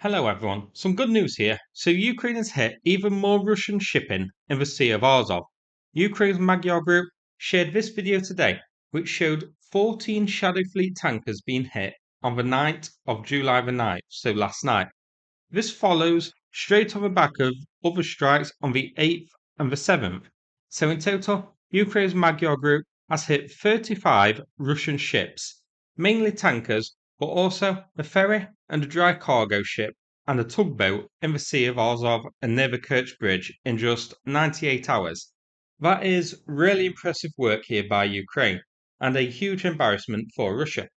Hello everyone, some good news here. So Ukraine has hit even more Russian shipping in the Sea of Azov. Ukraine's Magyar Group shared this video today, which showed 14 Shadow Fleet tankers being hit on the 9th of July the 9th, so last night. This follows straight on the back of other strikes on the 8th and the 7th. So in total, Ukraine's Magyar Group has hit 35 Russian ships, mainly tankers, but also a ferry and a dry cargo ship and a tugboat in the Sea of Azov and near the Kerch Bridge in just 98 hours. That is really impressive work here by Ukraine and a huge embarrassment for Russia.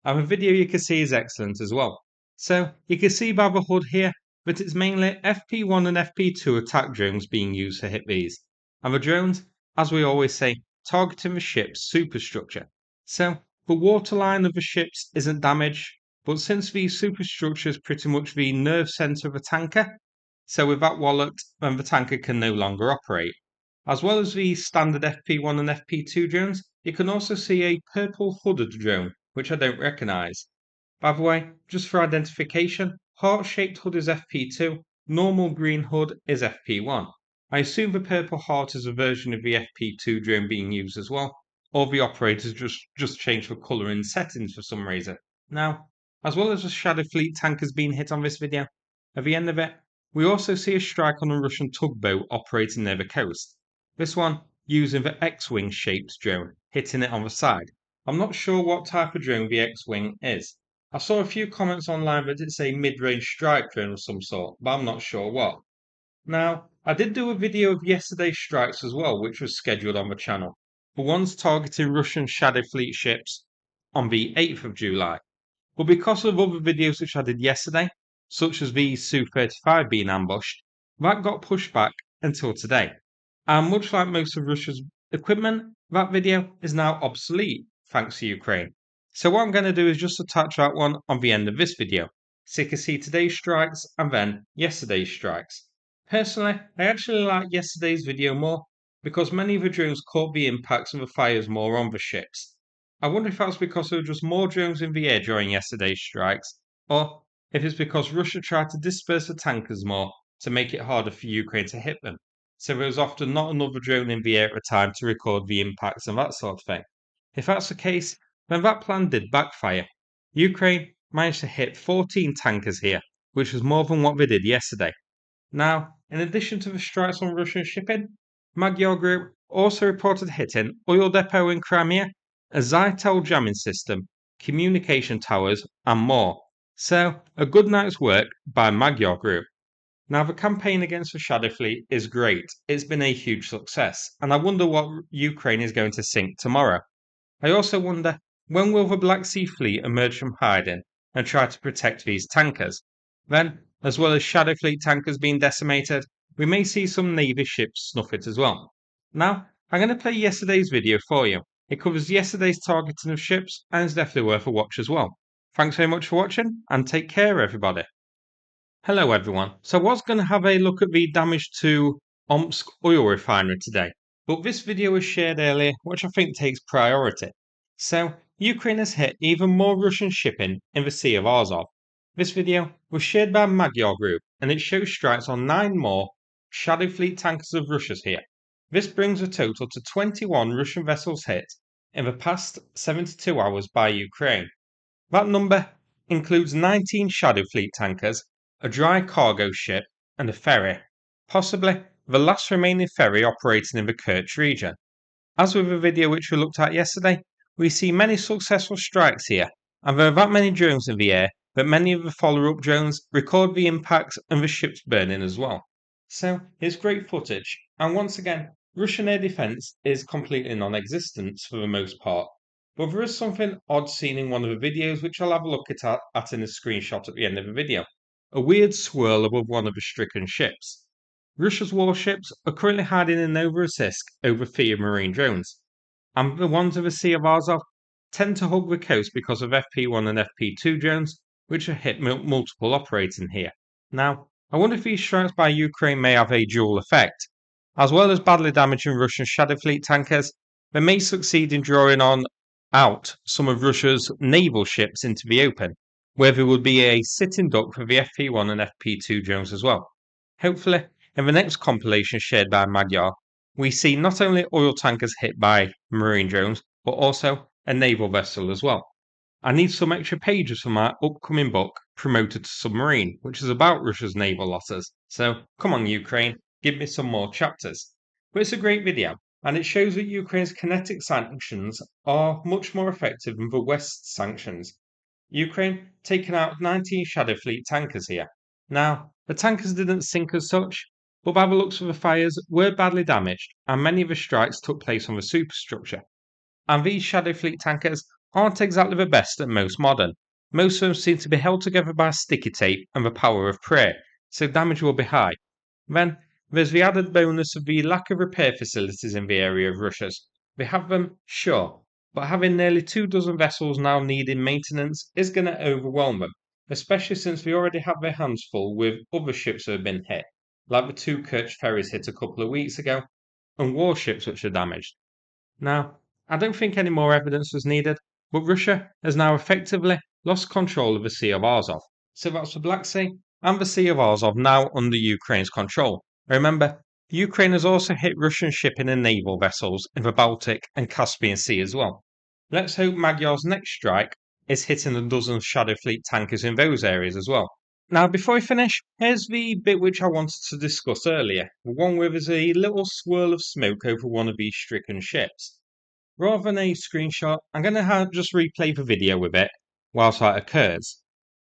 And the video you can see is excellent as well. So you can see by the HUD here that it's mainly FP1 and FP2 attack drones being used to hit these. And the drones, as we always say, targeting the ship's superstructure. So the waterline of the ships isn't damaged, but since the superstructure is pretty much the nerve centre of a tanker, so with that walloped, then the tanker can no longer operate. As well as the standard FP1 and FP2 drones, you can also see a purple hooded drone, which I don't recognise. By the way, just for identification, heart-shaped hood is FP2, normal green hood is FP1. I assume the purple heart is a version of the FP2 drone being used as well, or the operators just changed the colour in settings for some reason. Now, as well as the Shadow Fleet tankers being hit on this video, at the end of it, we also see a strike on a Russian tugboat operating near the coast. This one using the X-Wing shaped drone, hitting it on the side. I'm not sure what type of drone the X-Wing is. I saw a few comments online that it's a mid-range strike drone of some sort, but I'm not sure what. Now, I did do a video of yesterday's strikes as well, which was scheduled on the channel. The ones targeting Russian Shadow Fleet ships on the 8th of July. But because of other videos which I did yesterday, such as the Su-35 being ambushed, that got pushed back until today. And much like most of Russia's equipment, that video is now obsolete thanks to Ukraine. So what I'm going to do is just attach that one on the end of this video, so you can see today's strikes and then yesterday's strikes. Personally, I actually like yesterday's video more because many of the drones caught the impacts and the fires more on the ships. I wonder if that's because there were just more drones in the air during yesterday's strikes, or if it's because Russia tried to disperse the tankers more to make it harder for Ukraine to hit them. So there was often not another drone in the air at a time to record the impacts and that sort of thing. If that's the case, then that plan did backfire. Ukraine managed to hit 14 tankers here, which was more than what they did yesterday. Now, in addition to the strikes on Russian shipping, Magyar Group also reported hitting oil depot in Crimea, a Zytel jamming system, communication towers, and more. So, a good night's work by Magyar Group. Now, the campaign against the Shadow Fleet is great. It's been a huge success, and I wonder what Ukraine is going to sink tomorrow. I also wonder, when will the Black Sea Fleet emerge from hiding and try to protect these tankers? Then, as well as Shadow Fleet tankers being decimated, we may see some Navy ships snuff it as well. Now, I'm going to play yesterday's video for you. It covers yesterday's targeting of ships and is definitely worth a watch as well. Thanks very much for watching, and take care everybody. Hello everyone. So I was going to have a look at the damage to Omsk oil refinery today, but this video was shared earlier, which I think takes priority. So Ukraine has hit even more Russian shipping in the Sea of Azov. This video was shared by Magyar Group, and it shows strikes on 9 more Shadow Fleet tankers of Russia's here. This brings a total to 21 Russian vessels hit in the past 72 hours by Ukraine. That number includes 19 Shadow Fleet tankers, a dry cargo ship, and a ferry, possibly the last remaining ferry operating in the Kerch region. As with the video which we looked at yesterday, we see many successful strikes here, and there are that many drones in the air that many of the follow-up drones record the impacts and the ships burning as well. So it's great footage, and once again, Russian air defence is completely non-existent for the most part. But there is something odd seen in one of the videos which I'll have a look at in a screenshot at the end of the video. A weird swirl above one of the stricken ships. Russia's warships are currently hiding in Novorossiysk over fear of marine drones, and the ones of the Sea of Azov tend to hug the coast because of FP1 and FP2 drones, which are hit multiple operating here. Now, I wonder if these strikes by Ukraine may have a dual effect. As well as badly damaging Russian Shadow Fleet tankers, they may succeed in drawing out some of Russia's naval ships into the open, where there would be a sitting duck for the FP1 and FP2 drones as well. Hopefully, in the next compilation shared by Magyar, we see not only oil tankers hit by marine drones, but also a naval vessel as well. I need some extra pages for my upcoming book, Promoted to Submarine, which is about Russia's naval losses. So come on, Ukraine, give me some more chapters. But it's a great video, and it shows that Ukraine's kinetic sanctions are much more effective than the West's sanctions. Ukraine taking out 19 Shadow Fleet tankers here. Now, the tankers didn't sink as such, but by the looks of the fires were badly damaged, and many of the strikes took place on the superstructure. And these Shadow Fleet tankers aren't exactly the best at most modern. Most of them seem to be held together by sticky tape and the power of prayer, so damage will be high. Then, there's the added bonus of the lack of repair facilities in the area of Russia's. They have them, sure, but having nearly 24 vessels now needing maintenance is going to overwhelm them, especially since they already have their hands full with other ships that have been hit, like the 2 Kerch ferries hit a couple of weeks ago, and warships which are damaged. Now, I don't think any more evidence was needed, but Russia has now effectively lost control of the Sea of Azov. So that's the Black Sea and the Sea of Azov now under Ukraine's control. Remember, Ukraine has also hit Russian shipping and naval vessels in the Baltic and Caspian Sea as well. Let's hope Magyar's next strike is hitting a dozen Shadow Fleet tankers in those areas as well. Now, before I finish, here's the bit which I wanted to discuss earlier, the one where there's a little swirl of smoke over one of these stricken ships. Rather than a screenshot, I'm going to just replay the video with it whilst that occurs.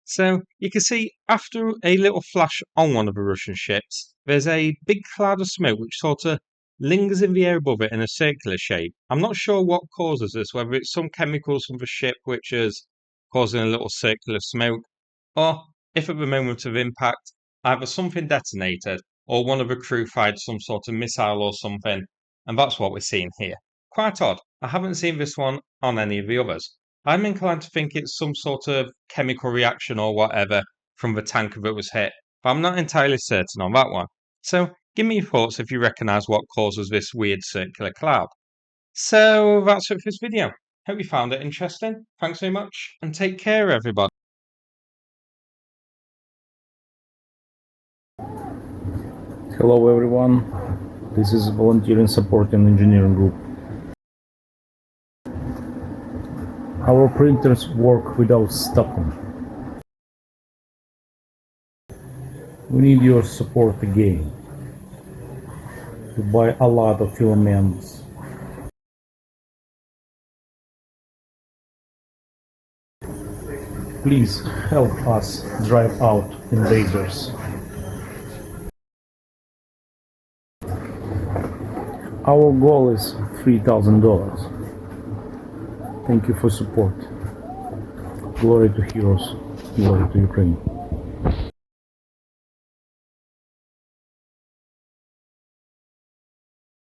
So, you can see after a little flash on one of the Russian ships, there's a big cloud of smoke which sort of lingers in the air above it in a circular shape. I'm not sure what causes this, whether it's some chemicals from the ship which is causing a little circular smoke, or if at the moment of impact, either something detonated or one of the crew fired some sort of missile or something, and that's what we're seeing here. Quite odd. I haven't seen this one on any of the others. I'm inclined to think it's some sort of chemical reaction or whatever from the tanker that was hit, but I'm not entirely certain on that one. So give me your thoughts if you recognise what causes this weird circular cloud. So that's it for this video. Hope you found it interesting. Thanks very much, and take care, everybody. Hello everyone, this is Volunteering Support and Engineering Group. Our printers work without stopping. We need your support again to buy a lot of filaments. Please help us drive out invaders. Our goal is $3,000. Thank you for support. Glory to heroes, glory to Ukraine.